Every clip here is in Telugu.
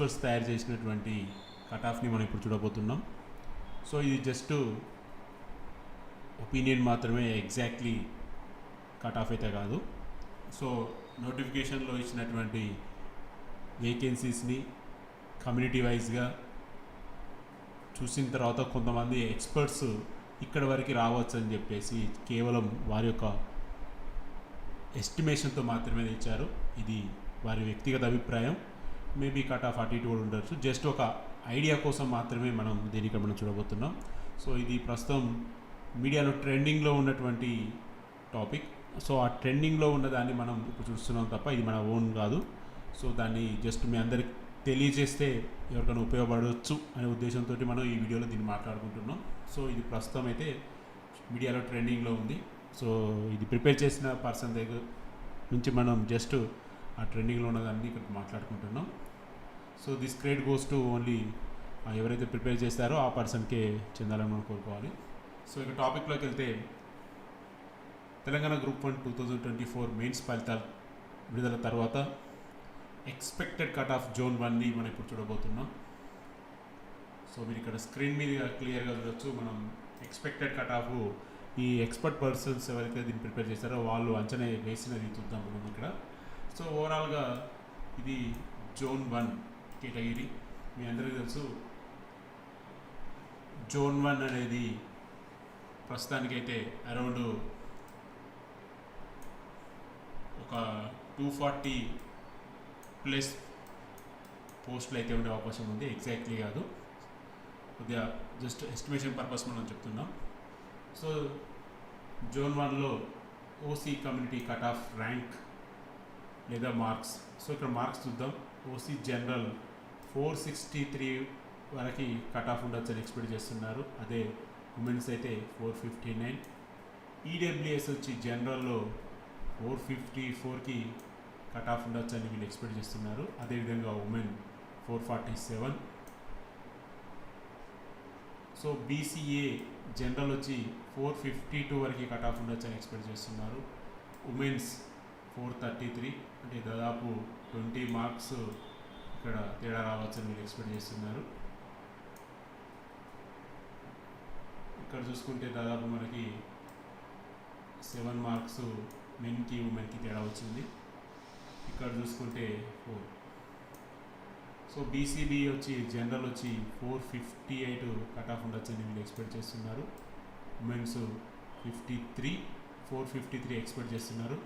ఎక్స్పర్ట్స్ తయారు చేసినటువంటి కట్ ఆఫ్ని మనం ఇప్పుడు చూడబోతున్నాం. సో ఇది జస్ట్ ఒపీనియన్ మాత్రమే, ఎగ్జాక్ట్లీ కట్ ఆఫ్ అయితే కాదు. సో నోటిఫికేషన్లో ఇచ్చినటువంటి వేకెన్సీస్ని కమ్యూనిటీ వైజ్గా చూసిన తర్వాత కొంతమంది ఎక్స్పర్ట్స్ ఇక్కడ వరకు రావచ్చు అని చెప్పేసి కేవలం వారి యొక్క ఎస్టిమేషన్తో మాత్రమే ఇచ్చారు. ఇది వారి వ్యక్తిగత అభిప్రాయం. మేబీ కట్ ఆఫ్ అటు ఇటు కూడా ఉండొచ్చు. జస్ట్ ఒక ఐడియా కోసం మాత్రమే మనం దీనికి మనం చూడబోతున్నాం. సో ఇది ప్రస్తుతం మీడియాలో ట్రెండింగ్లో ఉన్నటువంటి టాపిక్. సో ఆ ట్రెండింగ్లో ఉన్నదాన్ని మనం ఇప్పుడు చూస్తున్నాం తప్ప ఇది మన ఓన్ కాదు. సో దాన్ని జస్ట్ మీ అందరికి తెలియజేస్తే ఎవరికైనా ఉపయోగపడవచ్చు అనే ఉద్దేశంతో మనం ఈ వీడియోలో దీన్ని మాట్లాడుకుంటున్నాం. సో ఇది ప్రస్తుతం అయితే మీడియాలో ట్రెండింగ్లో ఉంది. సో ఇది ప్రిపేర్ చేసిన పర్సన్ దగ్గర నుంచి మనం జస్ట్ ఆ ట్రెండింగ్లో ఉన్నదాన్ని ఇక్కడ మాట్లాడుకుంటున్నాం. So this credit goes to only ఎవరైతే ప్రిపేర్ చేస్తారో ఆ పర్సన్కే చెందాలని మనం కోరుకోవాలి. సో ఇక టాపిక్లోకి వెళ్తే, తెలంగాణ గ్రూప్ 1 2024 మెయిన్స్ ఫలితాలు విడుదల తర్వాత ఎక్స్పెక్టెడ్ కట్ ఆఫ్ జోన్ 1ని మనం ఇప్పుడు చూడబోతున్నాం. సో మీరు ఇక్కడ స్క్రీన్ మీద క్లియర్గా చూడొచ్చు. మనం ఎక్స్పెక్టెడ్ కట్ ఆఫ్ ఈ ఎక్స్పర్ట్ పర్సన్స్ ఎవరైతే దీన్ని ప్రిపేర్ చేస్తారో వాళ్ళు అంచనా వేసినది చూద్దాం మనం ఇక్కడ. సో ఓవరాల్గా ఇది జోన్ 1 కేటగిరీ. మీ అందరికీ తెలుసు జోన్ 1 అనేది ప్రస్తుతానికైతే అరౌండ్ ఒక 240 ప్లస్ పోస్టులు అయితే ఉండే అవకాశం ఉంది. ఎగ్జాక్ట్లీ కాదు, కొద్దిగా జస్ట్ ఎస్టిమేషన్ పర్పస్ మనం చెప్తున్నాం. సో జోన్ 1లో OC community cut off rank లేదా మార్క్స్. సో ఇక్కడ మార్క్స్ చూద్దాం. ఓసీ జనరల్ 463 వరకు కట్ ఆఫ్ ఉండొచ్చు అని ఎక్స్పెక్ట్ చేస్తున్నారు. అదే ఉమెన్స్ అయితే 459. ఈడబ్ల్యూఎస్ వచ్చి జనరల్లో 454కి కట్ ఆఫ్ ఉండొచ్చు అని వీళ్ళు ఎక్స్పెక్ట్ చేస్తున్నారు. అదేవిధంగా ఉమెన్ 447. సో బీసీఏ జనరల్ వచ్చి 452 వరకు కట్ ఆఫ్ ఉండొచ్చు అని ఎక్స్పెక్ట్ చేస్తున్నారు. ఉమెన్స్ 433, అంటే దాదాపు 20 మార్క్స్ ఇక్కడ తేడా రావచ్చు అని వీళ్ళు ఎక్స్పెక్ట్ చేస్తున్నారు. ఇక్కడ చూసుకుంటే దాదాపు మనకి 7 మార్క్స్ మెన్కి ఉమెన్కి తేడా వచ్చింది. ఇక్కడ చూసుకుంటే 4. సో బీసీబీ వచ్చి జనరల్ వచ్చి 458 కట్ ఆఫ్ ఉండొచ్చని వీళ్ళు ఎక్స్పెక్ట్ చేస్తున్నారు. ఉమెన్స్ 453 ఎక్స్పెక్ట్ చేస్తున్నారు.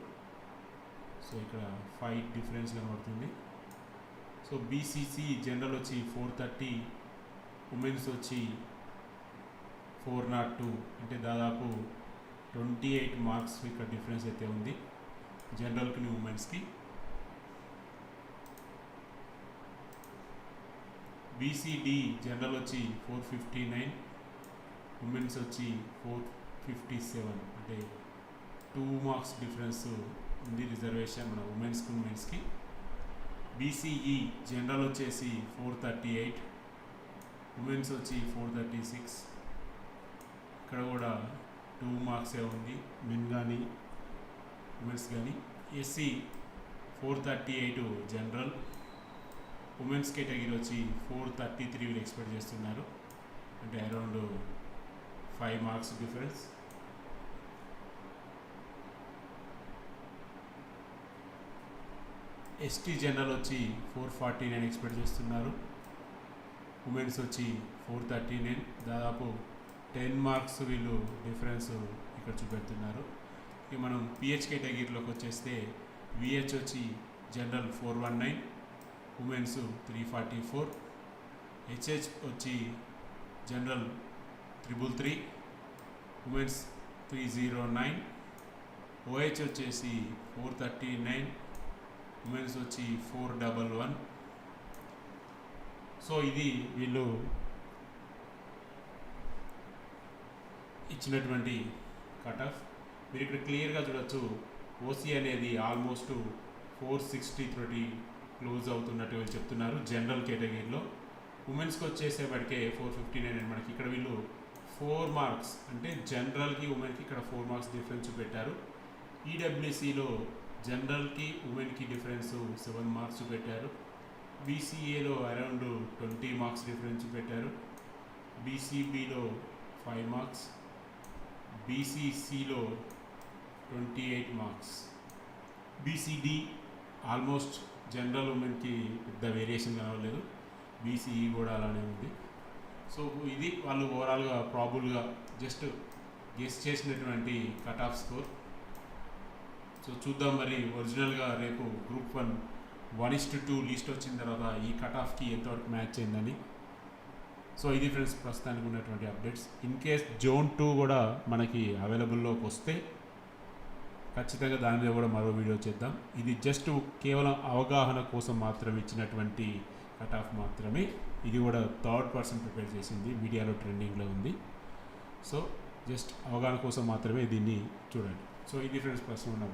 సో ఇక్కడ 5 డిఫరెన్స్ కనబడుతుంది. సో బీసీసీ జనరల్ వచ్చి 430, ఉమెన్స్ వచ్చి 402, అంటే దాదాపు 28 మార్క్స్ ఇక్కడ డిఫరెన్స్ అయితే ఉంది జనరల్కి ఉమెన్స్కి. బీసీడీ జనరల్ వచ్చి 459, ఉమెన్స్ వచ్చి 457, అంటే 2 మార్క్స్ డిఫరెన్స్ ఉంది రిజర్వేషన్ మన ఉమెన్స్కి. బీసీఈ జనరల్ వచ్చేసి 438, ఉమెన్స్ వచ్చి 436. ఇక్కడ కూడా 2 మార్క్సే ఉంది మెన్ కానీ ఉమెన్స్ కానీ. ఎస్సీ 438 జనరల్, ఉమెన్స్ కేటగిరీ వచ్చి 433 వీళ్ళు ఎక్స్పెక్ట్ చేస్తున్నారు, అంటే around 5 marks difference. ST general వచ్చి 449 ఎక్స్పెక్ట్ చేస్తున్నారు, ఉమెన్స్ వచ్చి 439, దాదాపు 10 మార్క్స్ వీళ్ళు డిఫరెన్స్ ఇక్కడ చూపెడుతున్నారు. ఇక మనం పిహెచ్ కేటగిరీలోకి వచ్చేస్తే విహెచ్ వచ్చి జనరల్ 419, ఉమెన్స్ 344, హెచ్హెచ్ వచ్చి జనరల్ 333, ఉమెన్స్ 309, ఓహెచ్ వచ్చేసి 439, ఉమెన్స్ వచ్చి 411. సో ఇది వీళ్ళు ఇచ్చినటువంటి కట్ ఆఫ్. మీరు ఇక్కడ క్లియర్గా చూడొచ్చు, ఓసీ అనేది ఆల్మోస్ట్ 463 క్లోజ్ అవుతున్నట్టు వీళ్ళు చెప్తున్నారు జనరల్ కేటగిరీలో. ఉమెన్స్కి వచ్చేసేపటికే 459 అని మనకి ఇక్కడ వీళ్ళు 4 మార్క్స్, అంటే జనరల్కి ఉమెన్కి ఇక్కడ 4 మార్క్స్ డిఫరెన్స్ పెట్టారు. ఈడబ్ల్యూసీలో జనరల్కి ఉమెన్కి డిఫరెన్స్ 7 మార్క్స్ పెట్టారు. బీసీఏలో అరౌండ్ 20 మార్క్స్ డిఫరెన్స్ పెట్టారు. బీసీబీలో 5 మార్క్స్, బీసీసీలో 28 మార్క్స్, బీసీడీ ఆల్మోస్ట్ జనరల్ ఉమెన్కి పెద్ద వేరియేషన్ కనవలేదు, బీసీఈ కూడా అలానే ఉంది. సో ఇది వాళ్ళు ఓవరాల్గా ప్రాబుల్గా జస్ట్ గెస్ చేసినటువంటి కట్ ఆఫ్ స్కోర్. సో చూద్దాం మరి ఒరిజినల్గా రేపు గ్రూప్ 1 1:2 లిస్ట్ వచ్చిన తర్వాత ఈ కట్ ఆఫ్కి ఎంతవరకు మ్యాచ్ అయిందని. సో ఇది ఫ్రెండ్స్ ప్రస్తుతానికి ఉన్నటువంటి అప్డేట్స్. ఇన్ కేస్ జోన్ 2 కూడా మనకి అవైలబుల్లోకి వస్తే ఖచ్చితంగా దాని మీద కూడా మరో వీడియో చేద్దాం. ఇది జస్ట్ కేవలం అవగాహన కోసం మాత్రం ఇచ్చినటువంటి కట్ ఆఫ్ మాత్రమే. ఇది కూడా థర్డ్ పర్సన్ ప్రిపేర్ చేసింది, మీడియాలో ట్రెండింగ్లో ఉంది. సో జస్ట్ అవగాహన కోసం మాత్రమే దీన్ని చూడండి. సో ఇది ఫ్రెండ్స్ ప్రస్తుతం ఉన్న